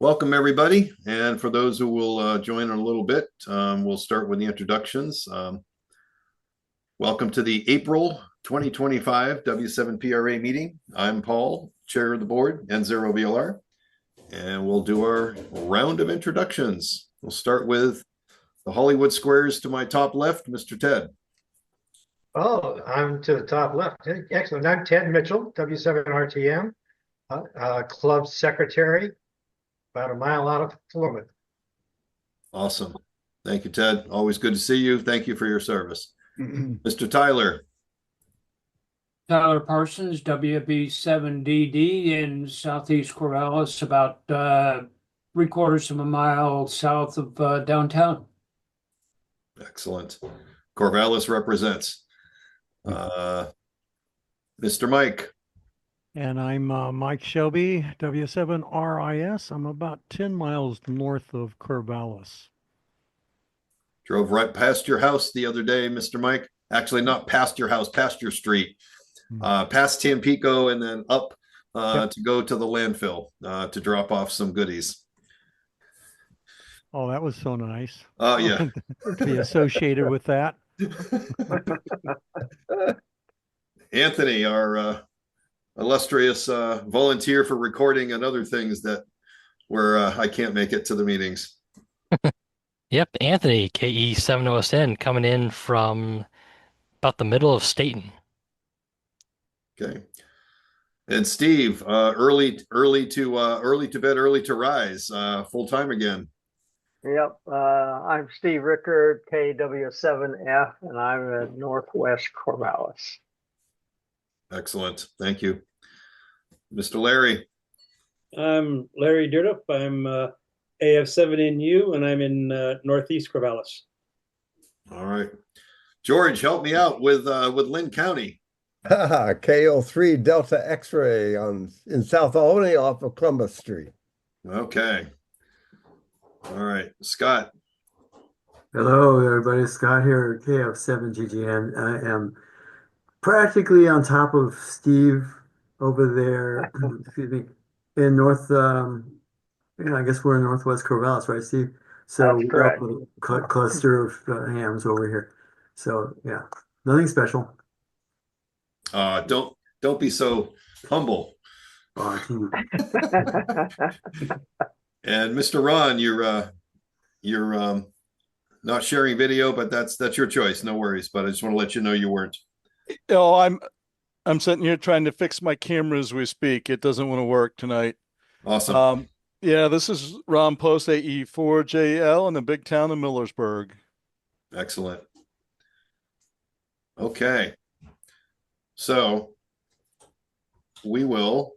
Welcome, everybody. And for those who will join in a little bit, we'll start with the introductions. Welcome to the April 2025 W7PRA meeting. I'm Paul, chair of the board, N0VLR, and we'll do our round of introductions. We'll start with the Hollywood Squares to my top left, Mr. Ted. Oh, I'm to the top left. Excellent. I'm Ted Mitchell, W7RTM, club secretary, about a mile out of Philomath. Awesome. Thank you, Ted. Always good to see you. Thank you for your service. Mr. Tyler. Tyler Parsons, WB7DD in Southeast Corvallis, about 3/4 of a mile south of downtown. Excellent. Corvallis represents. Mr. Mike. And I'm Mike Shelby, W7RIS. I'm about 10 miles north of Corvallis. Drove right past your house the other day, Mr. Mike. Actually, not past your house, past your street. Past Tampico and then up to go to the landfill to drop off some goodies. Oh, that was so nice. Oh, yeah. To be associated with that. Anthony, our illustrious volunteer for recording and other things that where I can't make it to the meetings. Yep, Anthony, KE7OSN, coming in from about the middle of Staten. Okay. And Steve, early to bed, early to rise, full time again. Yep, I'm Steve Rickard, KW7F, and I'm at Northwest Corvallis. Excellent. Thank you. Mr. Larry. I'm Larry Dirtup. I'm AF7NU, and I'm in Northeast Corvallis. All right. George, help me out with Lynn County. KO3 Delta X-ray in South Albany off of Columbus Street. Okay. All right. Scott. Hello, everybody. Scott here, KF7GGN. I am practically on top of Steve over there, excuse me, in North, I guess we're in Northwest Corvallis, right, Steve? So That's correct. we got a cluster of hams over here. So yeah, nothing special. Don't be so humble. Oh, And Mr. Ron, you're not sharing video, but that's your choice. No worries. But I just want to let you know you weren't. Oh, I'm sitting here trying to fix my camera as we speak. It doesn't want to work tonight. Awesome. Yeah, this is Ron Post, AE4JL in the big town of Millersburg. Excellent. Okay. So we will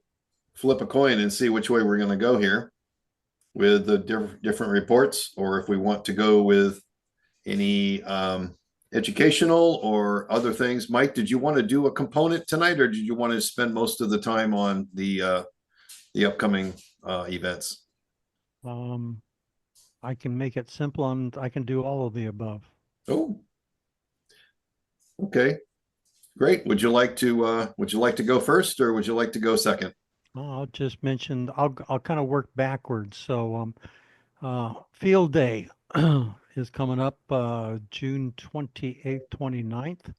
flip a coin and see which way we're going to go here with the different reports, or if we want to go with any educational or other things. Mike, did you want to do a component tonight, or did you want to spend most of the time on the upcoming events? I can make it simple and I can do all of the above. Oh, okay, great. Would you like to go first, or would you like to go second? I'll just mention, I'll kind of work backwards. So field day is coming up June 28th, 29th.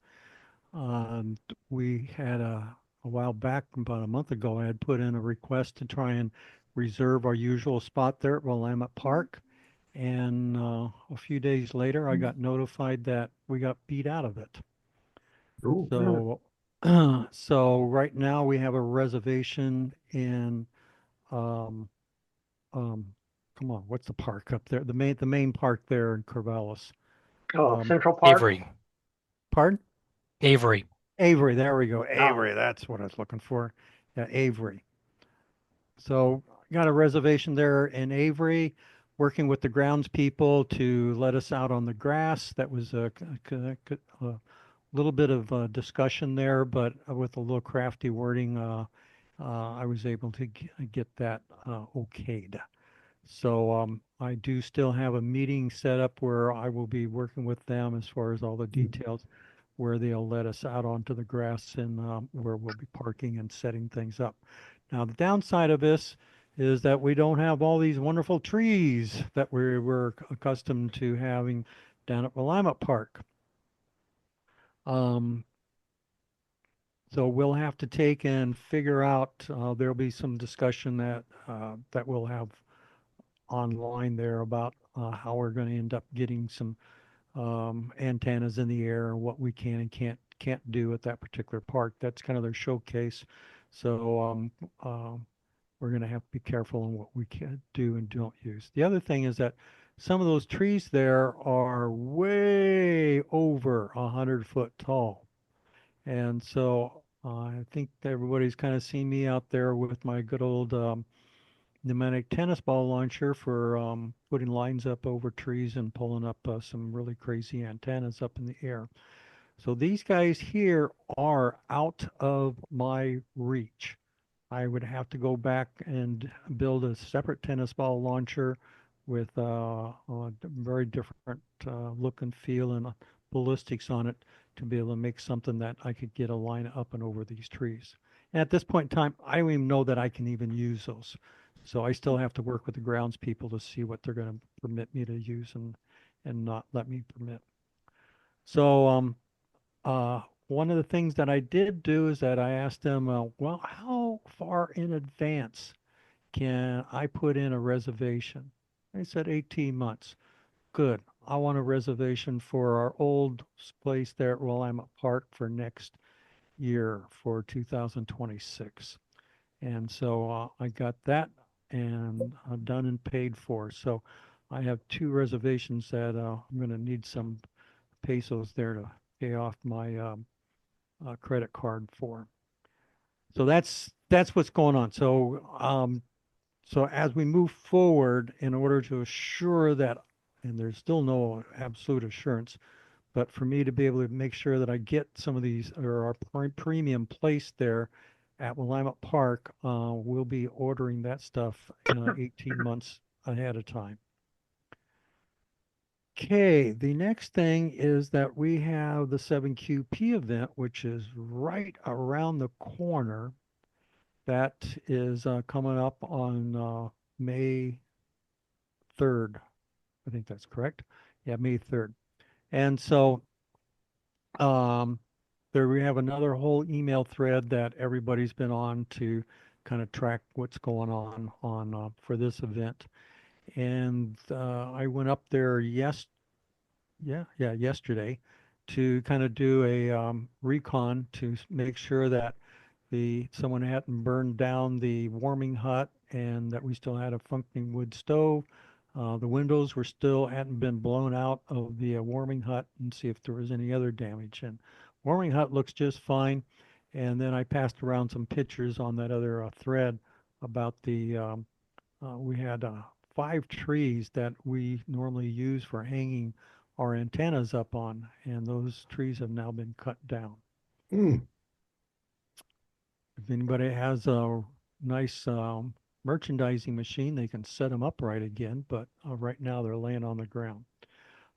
We had a while back, about a month ago, I had put in a request to try and reserve our usual spot there at Willamette Park. And a few days later, I got notified that we got beat out of it. Ooh, So, so right now we have a reservation in, come on, what's the park up there? The main park there in Corvallis. Central Park. Avery. Pardon? Avery. Avery, there we go. Avery, that's what I was looking for. Yeah, Avery. So got a reservation there in Avery, working with the grounds people to let us out on the grass. That was a little bit of discussion there, but with a little crafty wording, I was able to get that okayed. So I do still have a meeting set up where I will be working with them as far as all the details, where they'll let us out onto the grass and where we'll be parking and setting things up. Now, the downside of this is that we don't have all these wonderful trees that we were accustomed to having down at Willamette Park. So we'll have to take and figure out, there'll be some discussion that we'll have online there about how we're going to end up getting some antennas in the air and what we can and can't do at that particular park. That's kind of their showcase. So we're going to have to be careful on what we can do and don't use. The other thing is that some of those trees there are way over 100 foot tall. And so I think everybody's kind of seen me out there with my good old pneumatic tennis ball launcher for putting lines up over trees and pulling up some really crazy antennas up in the air. So these guys here are out of my reach. I would have to go back and build a separate tennis ball launcher with a very different look and feel and ballistics on it to be able to make something that I could get a line up and over these trees. And at this point in time, I don't even know that I can even use those. So I still have to work with the grounds people to see what they're going to permit me to use and not let me permit. So one of the things that I did do is that I asked them, well, how far in advance can I put in a reservation? They said 18 months. Good. I want a reservation for our old place there at Willamette Park for next year for 2026. And so I got that and done and paid for. So I have 2 reservations that I'm going to need some pesos there to pay off my credit card for. So that's what's going on. So so as we move forward, in order to assure that, and there's still no absolute assurance, but for me to be able to make sure that I get some of these or our premium placed there at Willamette Park, we'll be ordering that stuff 18 months ahead of time. Okay, the next thing is that we have the 7QP event, which is right around the corner. That is coming up on May 3rd. I think that's correct. Yeah, May 3rd. And so there we have another whole email thread that everybody's been on to kind of track what's going on for this event. And I went up there yesterday to kind of do a recon to make sure that someone hadn't burned down the warming hut and that we still had a functioning wood stove. The windows hadn't been blown out of the warming hut, and see if there was any other damage. And warming hut looks just fine. And then I passed around some pictures on that other thread about we had 5 trees that we normally use for hanging our antennas up on, and those trees have now been cut down. If anybody has a nice merchandising machine, they can set them up right again, but right now they're laying on the ground.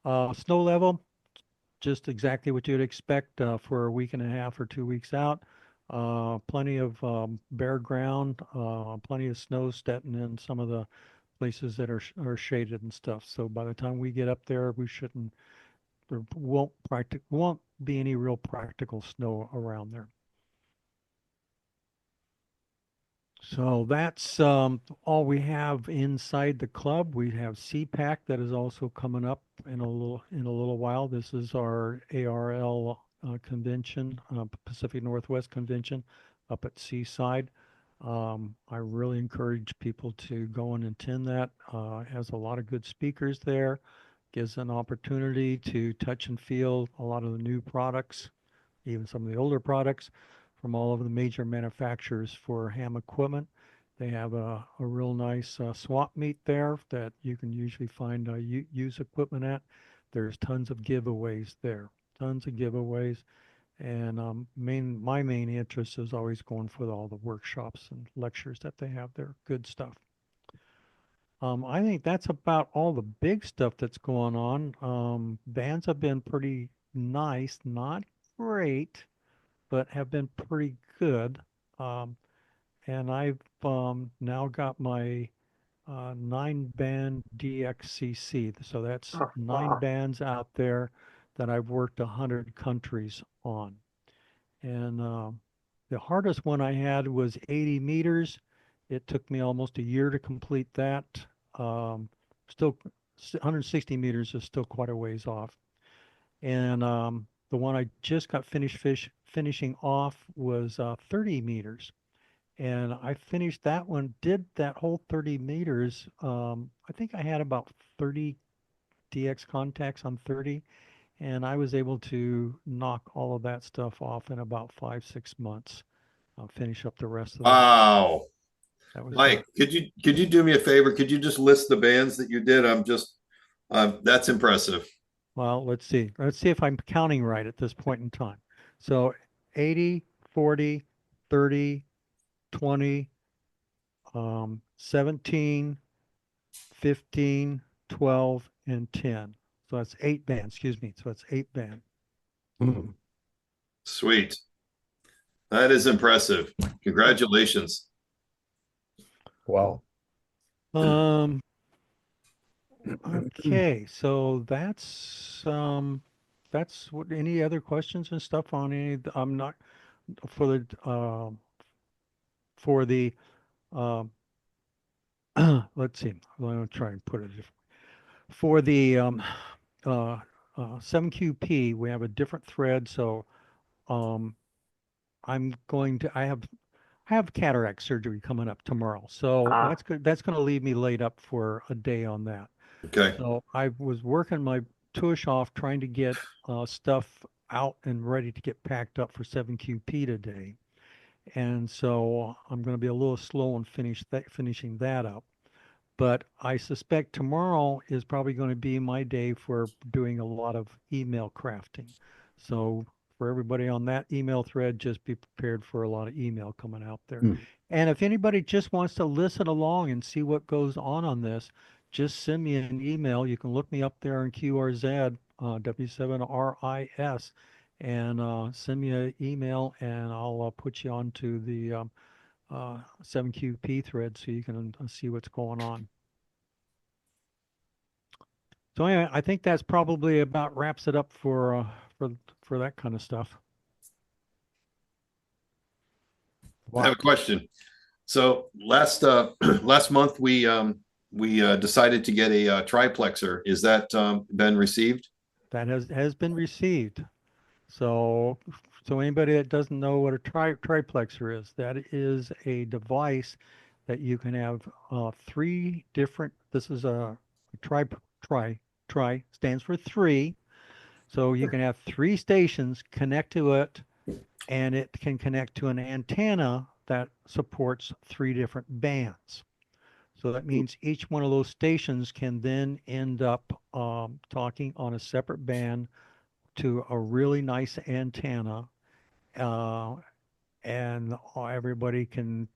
Snow level, just exactly what you'd expect for a week and a half or 2 weeks out. Plenty of bare ground, plenty of snow setting in some of the places that are shaded and stuff. So by the time we get up there, there won't be any real practical snow around there. So that's all we have inside the club. We have CPAC that is also coming up in a little while. This is our ARL convention, Pacific Northwest Convention up at Seaside. I really encourage people to go and attend that. It has a lot of good speakers there. Gives an opportunity to touch and feel a lot of the new products, even some of the older products from all of the major manufacturers for ham equipment. They have a real nice swap meet there that you can usually find used equipment at. There's tons of giveaways there, tons of giveaways. And my main interest is always going for all the workshops and lectures that they have there. Good stuff. I think that's about all the big stuff that's going on. Bands have been pretty nice, not great, but have been pretty good. and I've now got my 9-band DXCC. So that's Oh, 9 wow. bands out there that I've worked 100 countries on. And the hardest one I had was 80 meters. It took me almost a year to complete that. Still, 160 meters is still quite a ways off. And the one I just got finishing off was 30 meters. And I finished that one, did that whole 30 meters. I think I had about 30 DX contacts on 30, and I was able to knock all of that stuff off in about 5-6 months. I'll finish up the rest of that. Wow. That was Mike, could you do me a favor? Could you just list the bands that you did? That's impressive. Well, let's see. Let's see if I'm counting right at this point in time. So 80, 40, 30, 20, 17, 15, 12, and 10. So that's 8 bands, excuse me. So that's 8 band. Sweet. That is impressive. Congratulations. Wow. Okay, so that's what, any other questions and stuff on any, I'm not, for the let's see, I'm going to try and put it differently. For the 7QP, we have a different thread, so I'm going to, I have cataract surgery coming up tomorrow, so that's good. That's going to leave me laid up for a day on that. Okay. So I was working my tush off trying to get stuff out and ready to get packed up for 7QP today. And so I'm going to be a little slow on finishing that up. But I suspect tomorrow is probably going to be my day for doing a lot of email crafting. So for everybody on that email thread, just be prepared for a lot of email coming out there. And if anybody just wants to listen along and see what goes on this, just send me an email. You can look me up there in QRZ, W7RIS, and send me an email, and I'll put you onto the 7QP thread so you can see what's going on. So anyway, I think that's probably about wraps it up for that kind of stuff. I have a question. So last month we decided to get a triplexer. Is that been received? That has been received. So anybody that doesn't know what a triplexer is, that is a device that you can have 3 different. This is a tri stands for 3. So you can have 3 stations connect to it, and it can connect to an antenna that supports 3 different bands. So that means each one of those stations can then end up talking on a separate band to a really nice antenna, and everybody can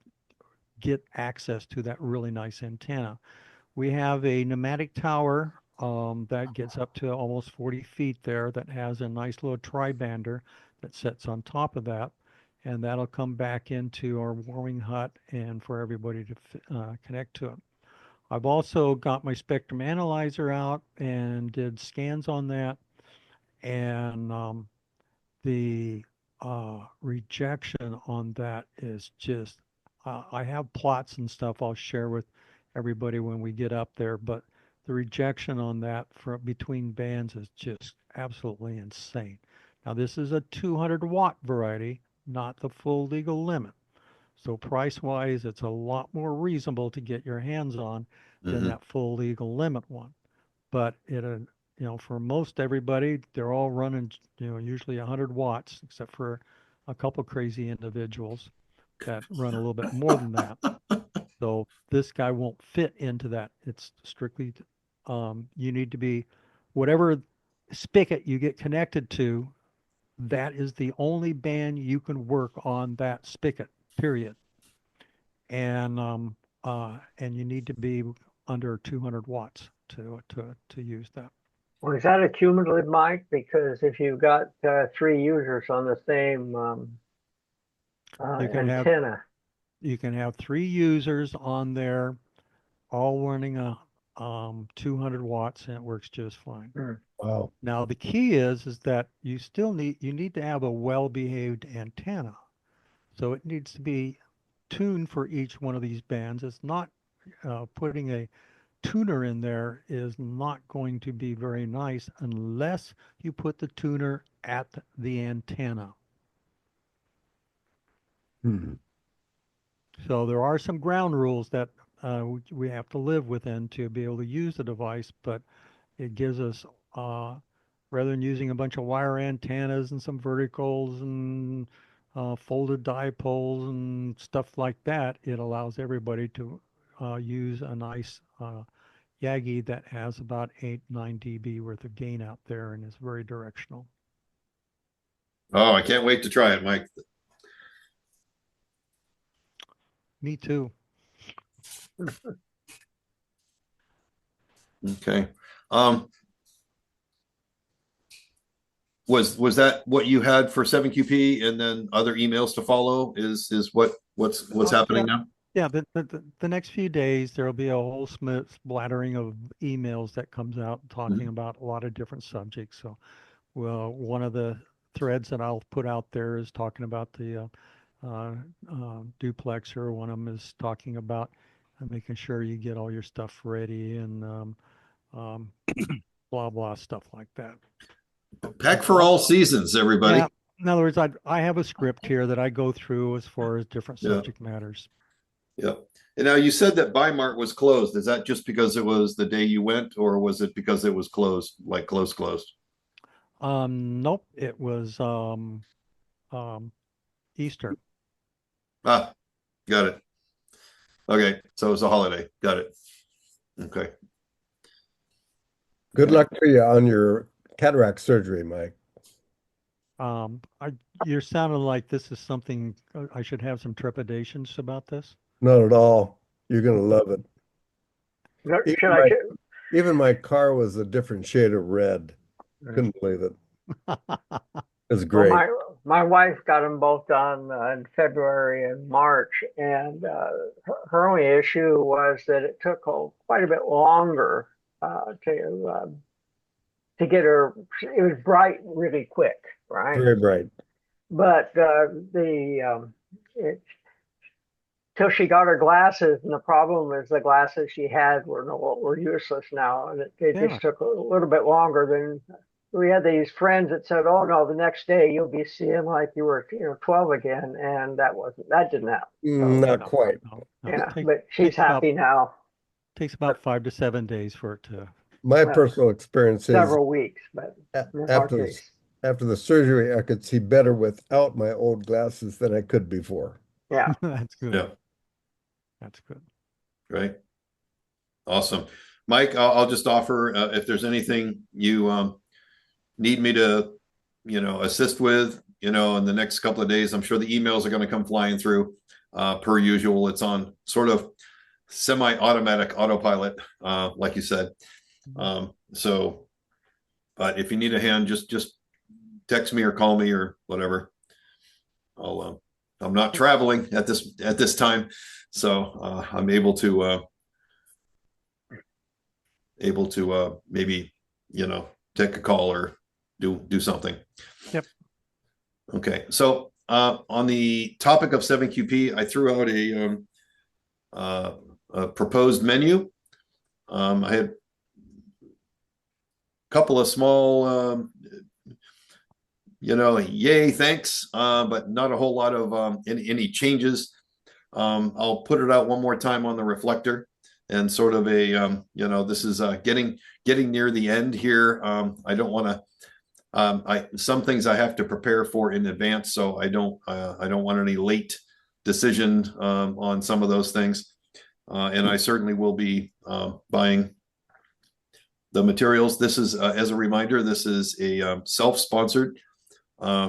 get access to that really nice antenna. We have a pneumatic tower that gets up to almost 40 feet there that has a nice little tri-bander that sits on top of that, and that'll come back into our warming hut and for everybody to connect to it. I've also got my spectrum analyzer out and did scans on that, and the rejection on that is just, I have plots and stuff I'll share with everybody when we get up there, but the rejection on that for between bands is just absolutely insane. Now this is a 200-watt variety, not the full legal limit. So price-wise, it's a lot more reasonable to get your hands on than that full legal limit one. But it, for most everybody, they're all running, usually 100 watts, except for a couple crazy individuals that run a little bit more than that. So this guy won't fit into that. It's strictly, you need to be, whatever spigot you get connected to, that is the only band you can work on that spigot, period. And you need to be under 200 watts to use that. Well, is that a cumulative, Mike? Because if you've got 3 users on the same antenna, You can have 3 users on there, all running a 200 watts, and it works just fine. Wow. Now the key is that you need to have a well-behaved antenna. So it needs to be tuned for each one of these bands. It's not putting a tuner in there is not going to be very nice unless you put the tuner at the antenna. So there are some ground rules that we have to live within to be able to use the device, but it gives us, rather than using a bunch of wire antennas and some verticals and folded dipoles and stuff like that, it allows everybody to use a nice Yagi that has about 8-9 dB worth of gain out there and is very directional. Oh, I can't wait to try it, Mike. Me too. Okay. Was that what you had for 7QP and then other emails to follow is what's happening now? Yeah, the next few days there'll be a whole splattering of emails that comes out talking about a lot of different subjects. So, well, one of the threads that I'll put out there is talking about the duplexer. One of them is talking about making sure you get all your stuff ready and blah blah stuff like that. Pack for all seasons, everybody. Yeah. In other words, I have a script here that I go through as far as different subject matters. Yeah. And now you said that Bi-Mart was closed. Is that just because it was the day you went, or was it because it was closed, like closed? Nope, it was Easter. Ah, got it. Okay, so it was a holiday. Got it. Okay. Good luck to you on your cataract surgery, Mike. You're sounding like this is something I should have some trepidations about this. Not at all. You're gonna love it. Even my car was a different shade of red. Couldn't believe it. It was great. Well, my wife got them both done in February and March, and her only issue was that it took quite a bit longer to get her. It was bright really quick, right? Very bright. But till she got her glasses, and the problem is the glasses she had were useless now, and it just took a little bit longer than. We had these friends that said, "Oh no, the next day you'll be seeing like you were, 12 again," and that didn't happen. So, Not quite. Yeah, but she's happy now. Takes about 5 to 7 days for it to. My personal experience is several weeks, but after the surgery, I could see better without my old glasses than I could before. Yeah, that's good. Yeah, that's good. Right. Awesome, Mike. I'll just offer if there's anything you need me to, assist with, in the next couple of days. I'm sure the emails are going to come flying through. Per usual, it's on sort of semi-automatic autopilot, like you said. So, but if you need a hand, just text me or call me or whatever. I'm not traveling at this time, so I'm able to maybe take a call or do something. Yep. Okay. So on the topic of 7QP, I threw out a proposed menu. I had a couple of small, yay, thanks, but not a whole lot of any changes. I'll put it out one more time on the reflector and sort of a, this is getting near the end here. I don't want to. Some things I have to prepare for in advance, so I don't want any late decision on some of those things, and I certainly will be buying the materials. This is, as a reminder, this is a self-sponsored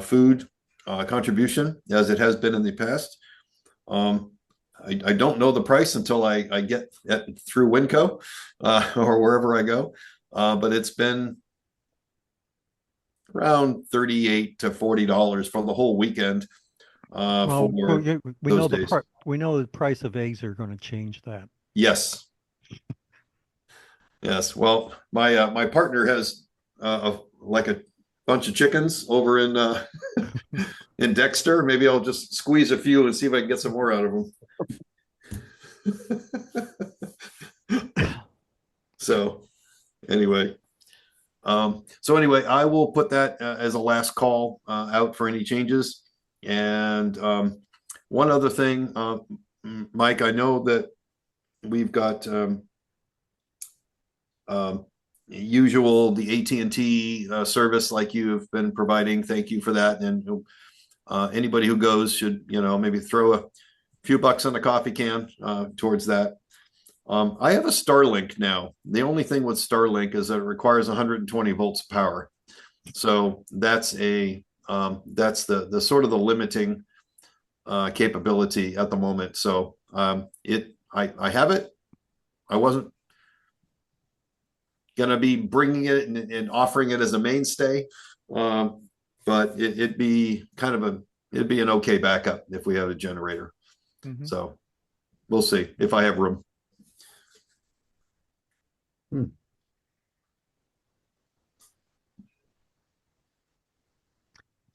food contribution, as it has been in the past. I don't know the price until I get through Winco or wherever I go, but it's been around $38 to $40 for the whole weekend, Well, for we those know days. we know the price of eggs are going to change that. Yes. Yes. Well, my partner has like a bunch of chickens over in in Dexter. Maybe I'll just squeeze a few and see if I can get some more out of them. So anyway, I will put that as a last call out for any changes. And one other thing, Mike, I know that we've got usual the AT&T service like you've been providing. Thank you for that. And anybody who goes should, maybe throw a few bucks on a coffee can towards that. I have a Starlink now. The only thing with Starlink is that it requires 120 volts of power. So that's the sort of the limiting capability at the moment. So I have it. I wasn't gonna be bringing it and offering it as a mainstay, but it'd be it'd be an okay backup if we had a generator. Mhm. So we'll see if I have room.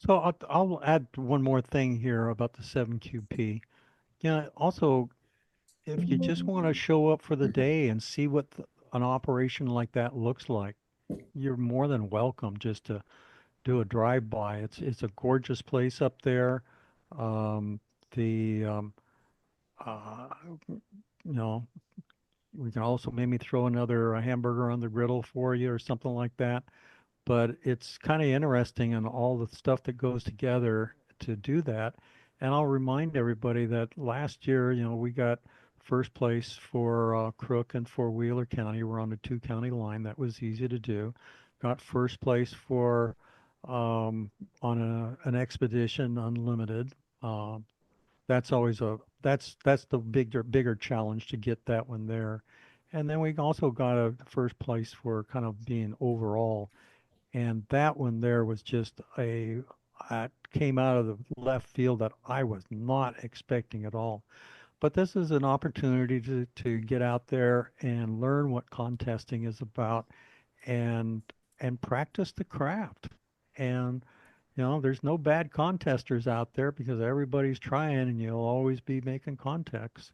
So I'll add one more thing here about the 7QP. Yeah, also, if you just want to show up for the day and see what an operation like that looks like, you're more than welcome just to do a drive-by. It's a gorgeous place up there. The you know, we can also maybe throw another hamburger on the griddle for you or something like that. But it's kind of interesting and all the stuff that goes together to do that. And I'll remind everybody that last year, we got first place for Crook and for Wheeler County. We're on the 2-county line. That was easy to do. Got first place for on an Expedition Unlimited. That's always that's the bigger challenge to get that one there. And then we also got a first place for kind of being overall. And that one there was just came out of the left field that I was not expecting at all. But this is an opportunity to get out there and learn what contesting is about and practice the craft. And there's no bad contesters out there because everybody's trying and you'll always be making contacts.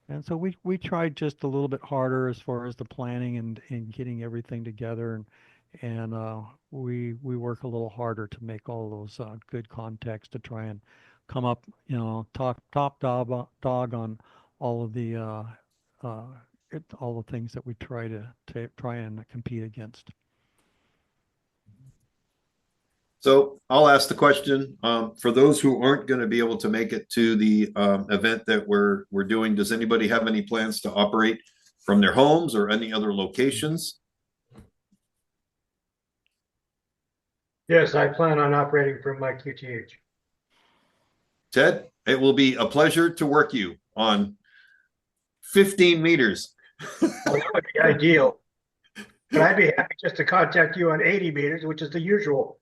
And so we tried just a little bit harder as far as the planning and getting everything together and we work a little harder to make all those good contacts to try and come up, top dog on all of the all the things that we try and compete against. So I'll ask the question for those who aren't going to be able to make it to the event that we're doing. Does anybody have any plans to operate from their homes or any other locations? Yes, I plan on operating from my QTH. Ted, it will be a pleasure to work you on 15 meters. Well, that would be ideal. But I'd be happy just to contact you on 80 meters, which is the usual.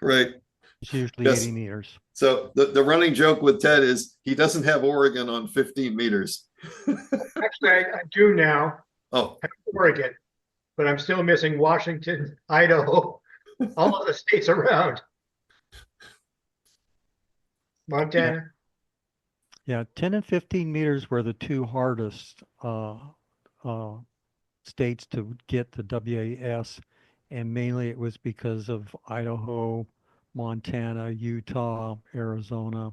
Right. It's usually Yes. 80 meters. So the running joke with Ted is he doesn't have Oregon on 15 meters. Actually, I do now. Oh, I have Oregon, but I'm still missing Washington, Idaho, all of the states around. Montana. Yeah, 10 and 15 meters were the two hardest states to get the WAS, and mainly it was because of Idaho, Montana, Utah, Arizona,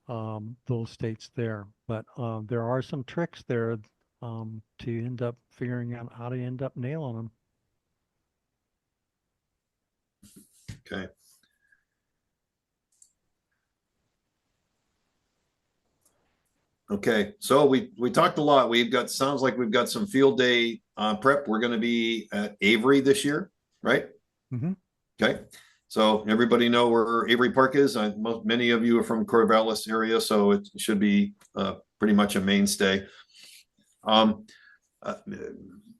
those states there. But there are some tricks there to end up figuring out how to end up nailing them. okay. Okay, so we talked a lot. Sounds like we've got some field day prep. We're going to be at Avery this year, right? Mhm. Okay, so everybody know where Avery Park is. Many of you are from Corvallis area, so it should be pretty much a mainstay.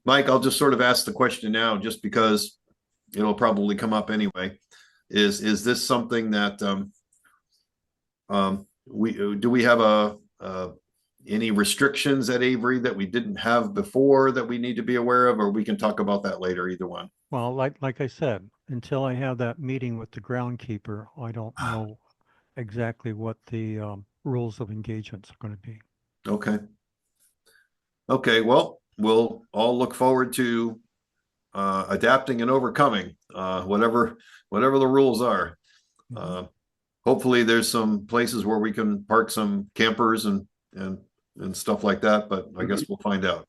Mike, I'll just sort of ask the question now, just because it'll probably come up anyway. Is this something that do we have any restrictions at Avery that we didn't have before that we need to be aware of, or we can talk about that later, either one? Well, like I said, until I have that meeting with the groundkeeper, I don't know exactly what the rules of engagement are going to be. Okay. Okay, well, we'll all look forward to adapting and overcoming whatever the rules are. Hopefully there's some places where we can park some campers and stuff like that, but I guess we'll find out.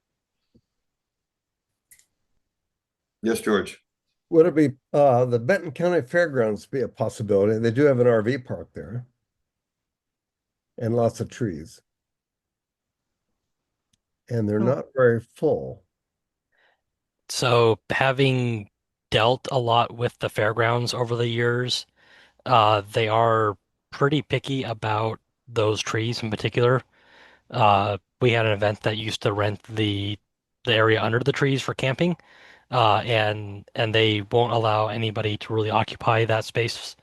Yes, George. Would it be the Benton County Fairgrounds be a possibility? They do have an RV park there and lots of trees. And they're not very full. So having dealt a lot with the fairgrounds over the years, they are pretty picky about those trees in particular. We had an event that used to rent the area under the trees for camping, and they won't allow anybody to really occupy that space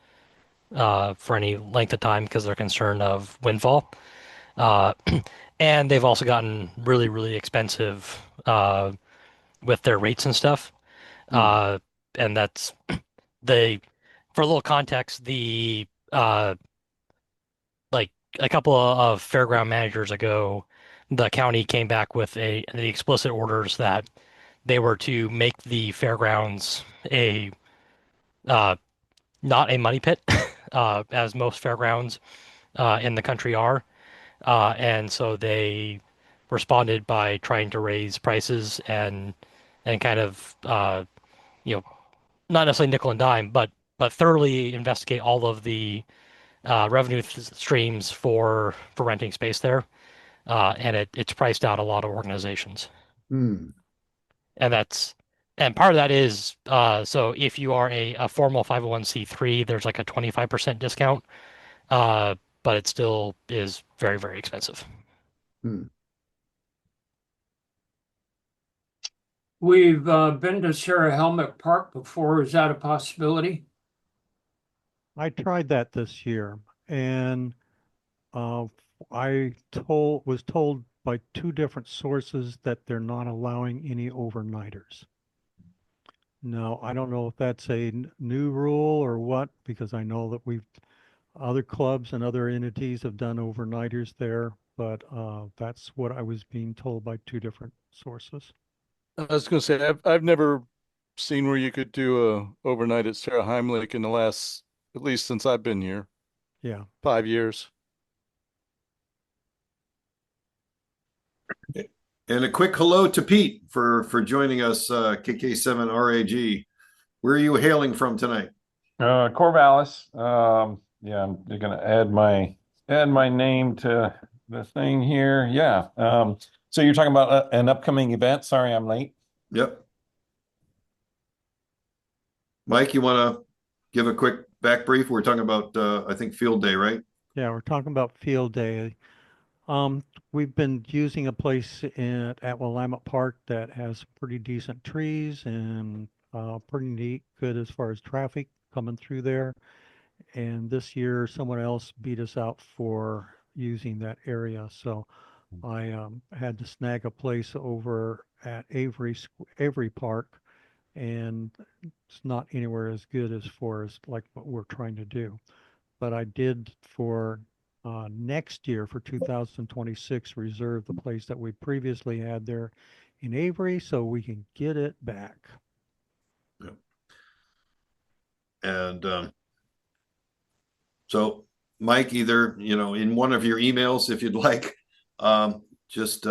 for any length of time because they're concerned of windfall. And they've also gotten really, really expensive with their rates and stuff. And that's for a little context, like a couple of fairground managers ago, the county came back with the explicit orders that they were to make the fairgrounds not a money pit, as most fairgrounds in the country are. And so they responded by trying to raise prices and kind of not necessarily nickel and dime, but thoroughly investigate all of the revenue streams for renting space there, and it's priced out a lot of organizations. And part of that is so if you are a formal 501c3, there's like a 25% discount, but it still is very, very expensive. We've been to Sarah Helmick Park before. Is that a possibility? I tried that this year, and I was told by two different sources that they're not allowing any overnighters. Now, I don't know if that's a new rule or what, because I know that other clubs and other entities have done overnighters there, but that's what I was being told by two different sources. I was going to say, I've never seen where you could do a overnight at Sarah Heimlich in the last, at least since I've been here. Yeah. 5 years. And a quick hello to Pete for joining us, KK7 RAG. Where are you hailing from tonight? Corvallis. Yeah, I'm going to add my name to the thing here. Yeah. So you're talking about an upcoming event. Sorry, I'm late. Yep. Mike, you want to give a quick back brief? We're talking about, I think, Field Day, right? Yeah, we're talking about Field Day. We've been using a place at Willamette Park that has pretty decent trees and pretty neat, good as far as traffic coming through there. And this year, someone else beat us out for using that area. So I had to snag a place over at Avery Park, and it's not anywhere as good as far as like what we're trying to do. But I did for next year, for 2026, reserve the place that we previously had there in Avery so we can get it back. Yeah. And so Mike, either, in one of your emails, if you'd like, just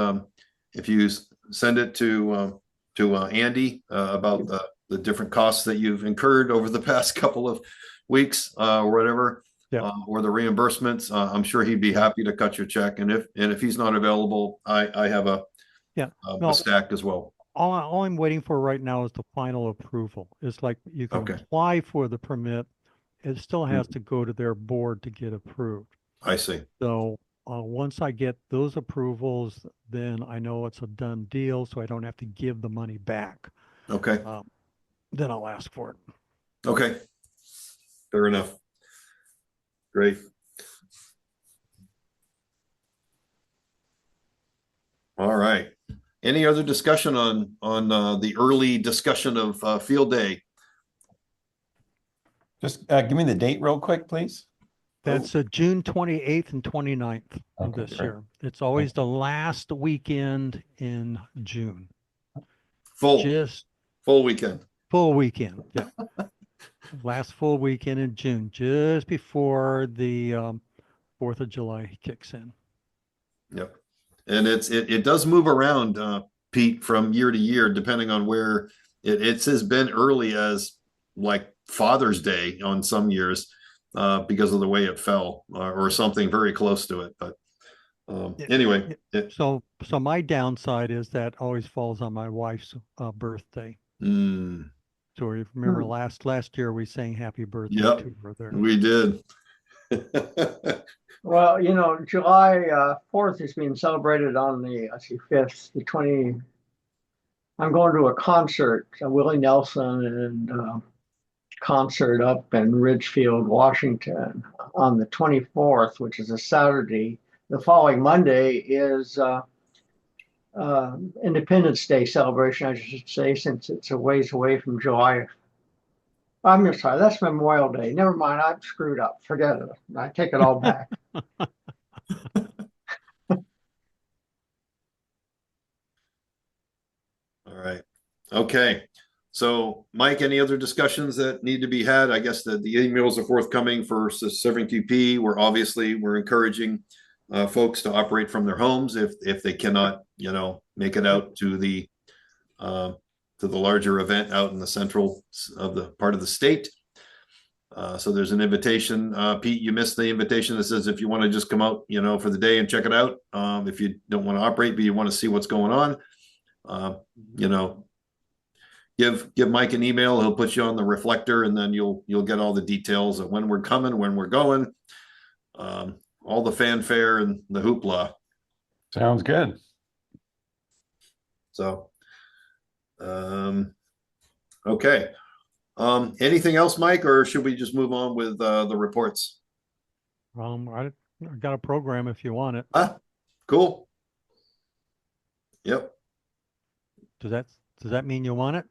if you send it to Andy about the different costs that you've incurred over the past couple of weeks or whatever, or the reimbursements, I'm sure he'd be happy to cut your check. And if he's not available, I have a stack as well. All I'm waiting for right now is the final approval. It's like you can apply for the permit. It still has to go to their board to get approved. I see. So once I get those approvals, then I know it's a done deal, so I don't have to give the money back. Okay. Then I'll ask for it. Okay. Fair enough. Great. All right. Any other discussion on the early discussion of field day? Just give me the date real quick, please. That's June 28th and 29th of Okay, this great. year. It's always the last weekend in June. Full Just full weekend. full weekend. Yeah. Last full weekend in June, just before the 4th of July kicks in. Yep. And it does move around, Pete, from year to year, depending on where it has been early as like Father's Day on some years, because of the way it fell, or something very close to it. But anyway, So my downside is that always falls on my wife's birthday. mm, So if you remember last year we sang happy birthday Yep. to her there. we did. Well, July 4th is being celebrated on the, 5th, the 20. I'm going to a concert, a Willie Nelson and concert up in Ridgefield, Washington on the 24th, which is a Saturday. The following Monday is Independence Day celebration, I should say, since it's a ways away from July. I'm sorry, that's Memorial Day. Never mind, I'm screwed up. Forget it. I take it all back. All right. Okay. So, Mike, any other discussions that need to be had? I guess the emails are forthcoming for Serving QP. We're encouraging folks to operate from their homes if they cannot, make it out to the larger event out in the central of the part of the state. So there's an invitation. Pete, you missed the invitation that says if you want to just come out, for the day and check it out. If you don't want to operate, but you want to see what's going on, give Mike an email. He'll put you on the reflector, and then you'll get all the details of when we're coming, when we're going, all the fanfare and the hoopla. Sounds good. So, okay. Anything else, Mike, or should we just move on with the reports? I got a program if you want it. Cool. Yep. Does that mean you want it?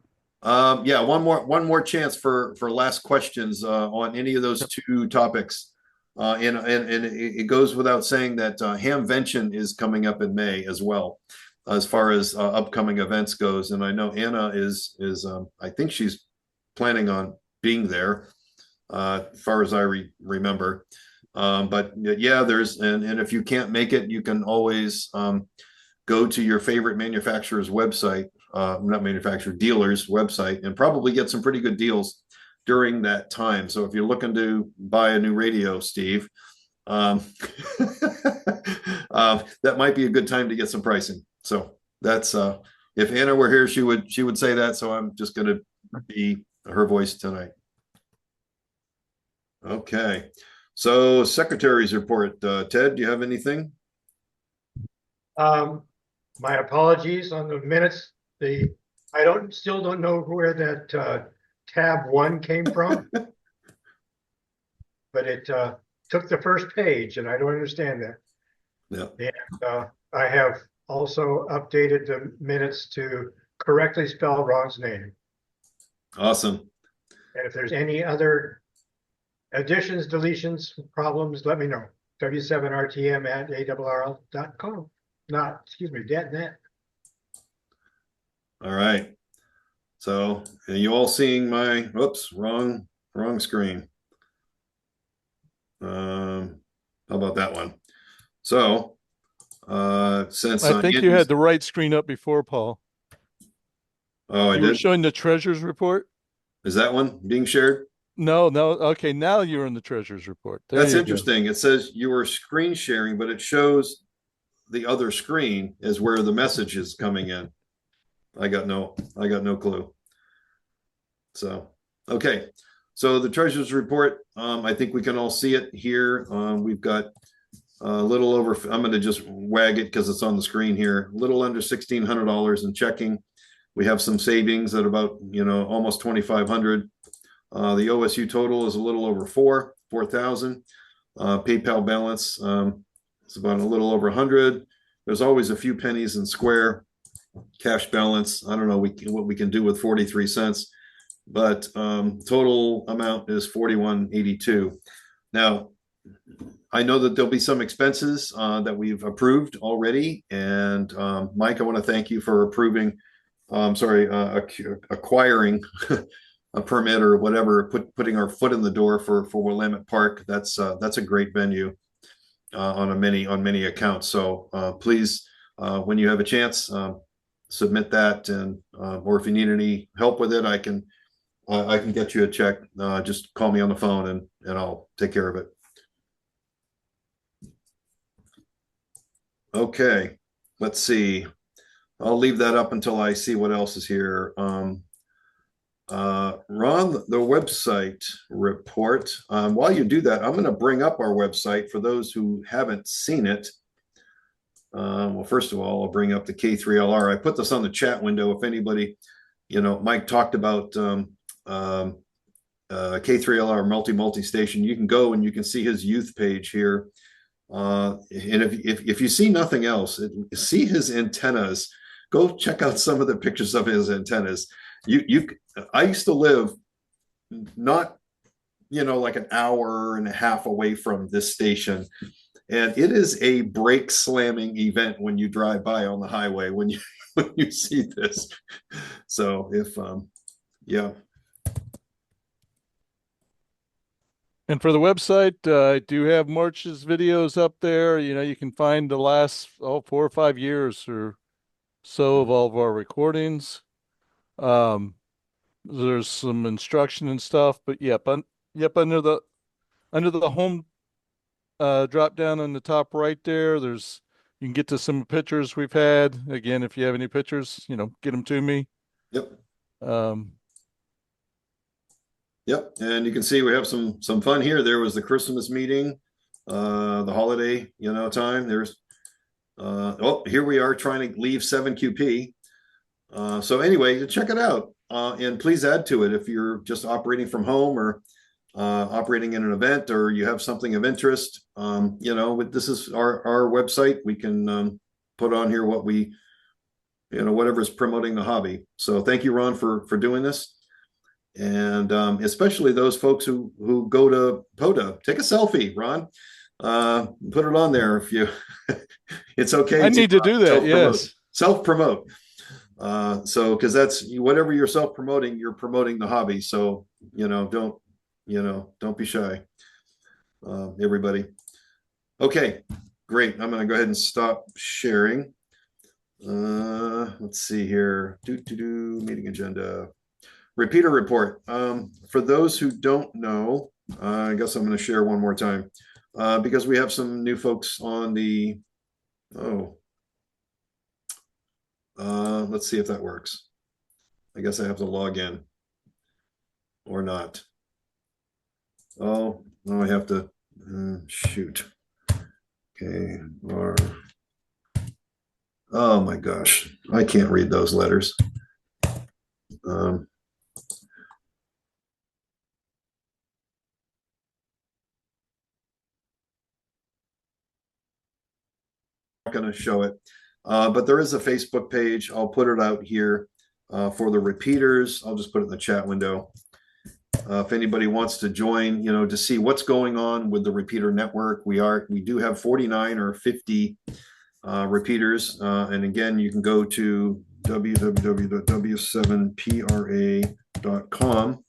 Yeah, one more chance for last questions on any of those two topics. And it goes without saying that Hamvention is coming up in May as well, as far as upcoming events goes. And I know Anna is I think she's planning on being there, as far as I remember. But yeah, and if you can't make it, you can always go to your favorite manufacturer's website, not manufacturer, dealer's website, and probably get some pretty good deals during that time. So if you're looking to buy a new radio, Steve, that might be a good time to get some pricing. So that's if Anna were here, she would say that. So I'm just going to be her voice tonight. Okay. So secretary's report. Ted, do you have anything? My apologies on the minutes. I still don't know where that tab 1 came from, but it took the first page, and I don't understand that. Yeah. And I have also updated the minutes to correctly spell Ron's name. Awesome. And if there's any other additions, deletions, problems, let me know. W7RTM@ARRL.com. .net. All right. So are you all seeing my, whoops, wrong screen. How about that one? So, since I think you had the right screen up before, Paul. Oh, I You were did. showing the treasurer's report? Is that one being shared? No. Okay, now you're in the treasurer's report. There That's you go. interesting. It says you were screen sharing, but it shows the other screen is where the message is coming in. I got no clue. So, okay. So the treasurer's report, I think we can all see it here. We've got a little over, I'm going to just wag it because it's on the screen here, a little under $1,600 in checking. We have some savings at about, almost 2,500. The OSU total is a little over 4,000. PayPal balance is about a little over 100. there's always a few pennies in square cash balance. I don't know what we can do with 43 cents, but total amount is 41.82. Now, I know that there'll be some expenses that we've approved already. And Mike, I want to thank you for acquiring a permit or whatever, putting our foot in the door for Willamette Park. That's a great venue on many accounts. So please, when you have a chance, submit that, and or if you need any help with it, I can get you a check. Just call me on the phone and I'll take care of it. Okay, let's see. I'll leave that up until I see what else is here. Ron, the website report. While you do that, I'm going to bring up our website for those who haven't seen it. Well, first of all, I'll bring up the K3LR. I put this on the chat window. If anybody, Mike talked about K3LR multi-station. You can go and you can see his youth page here. And if you see nothing else, see his antennas. Go check out some of the pictures of his antennas. I used to live not, like an hour and a half away from this station. And it is a brake slamming event when you drive by on the highway, when you see this. So yeah. And for the website, I do have March's videos up there. You can find the last 4 or 5 years or so of all of our recordings. There's some instruction and stuff, but under the home drop down on the top right there, you can get to some pictures we've had. Again, if you have any pictures, get them to me. Yep. Yep, and you can see we have some fun here. There was the Christmas meeting, the holiday, time. There's here we are trying to leave 7QP. So anyway, check it out, and please add to it if you're just operating from home or operating in an event, or you have something of interest. This is our website. We can put on here what we, whatever's promoting the hobby. So thank you, Ron, for doing this. And especially those folks who go to POTA, take a selfie, Ron. Put it on there if you. It's okay. I need to do that. Yes, self-promote. So because that's whatever you're self-promoting, you're promoting the hobby. So don't be shy, everybody. Okay, great. I'm going to go ahead and stop sharing. Let's see here. Meeting agenda. Repeater report. For those who don't know, I guess I'm going to share one more time because we have some new folks on the. Let's see if that works. I guess I have to log in or not. Oh, no, I have to shoot. Okay. Oh my gosh, I can't read those letters. Going to show it, but there is a Facebook page. I'll put it out here for the repeaters. I'll just put it in the chat window. If anybody wants to join, to see what's going on with the repeater network, we do have 49 or 50 repeaters, and again, you can go to www.w7pra.com,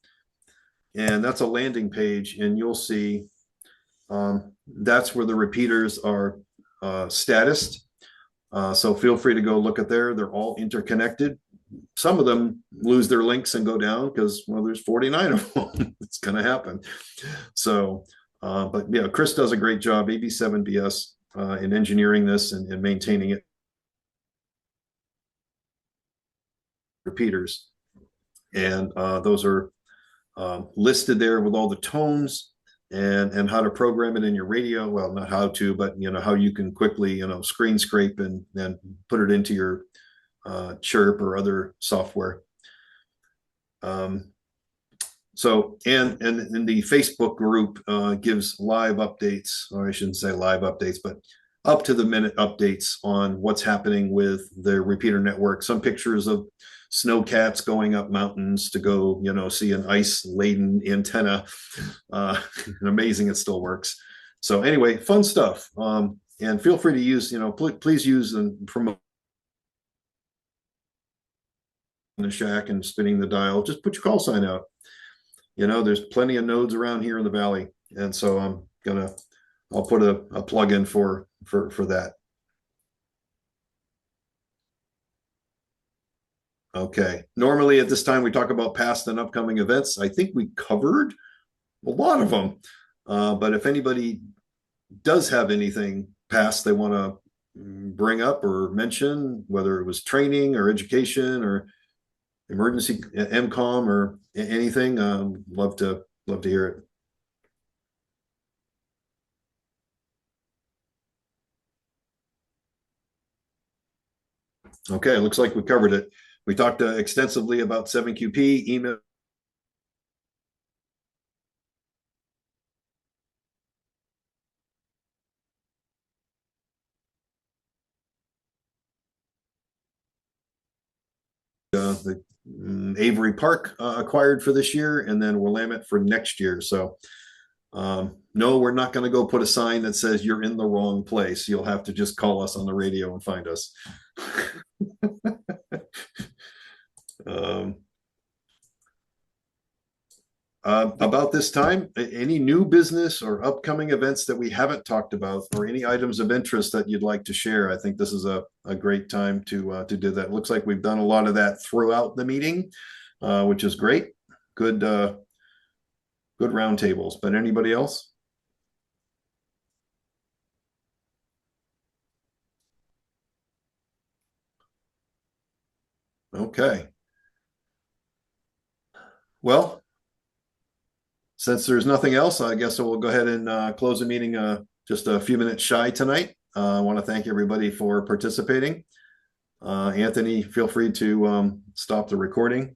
and that's a landing page, and you'll see that's where the repeaters are statused. So feel free to go look at there. They're all interconnected. Some of them lose their links and go down because, well, there's 49 of them. It's going to happen. So, but yeah, Chris does a great job, AB7BS, in engineering this and maintaining it. Repeaters. And those are listed there with all the tones and how to program it in your radio. Well, not how to, but how you can quickly, screen scrape and then put it into your Chirp or other software. So, and the Facebook group gives live updates, or I shouldn't say live updates, but up to the minute updates on what's happening with the repeater network. Some pictures of snowcats going up mountains to go, see an ice laden antenna. Amazing, it still works. So anyway, fun stuff. And feel free to use, please use and promote the shack and spinning the dial. Just put your call sign out. There's plenty of nodes around here in the valley, and so I'll put a plug in for that. Okay. Normally at this time we talk about past and upcoming events. I think we covered a lot of them, but if anybody does have anything past they want to bring up or mention, whether it was training or education or emergency MCOM or anything, love to hear it. Okay, it looks like we covered it. We talked extensively about 7QP, email. The Avery Park acquired for this year, and then Willamette for next year. So no, we're not going to go put a sign that says you're in the wrong place. You'll have to just call us on the radio and find us. About this time, any new business or upcoming events that we haven't talked about, or any items of interest that you'd like to share, I think this is a great time to do that. Looks like we've done a lot of that throughout the meeting, which is great. Good roundtables. But anybody else? Okay. Well, since there's nothing else, I guess we'll go ahead and close the meeting just a few minutes shy tonight. I want to thank everybody for participating. Anthony, feel free to stop the recording.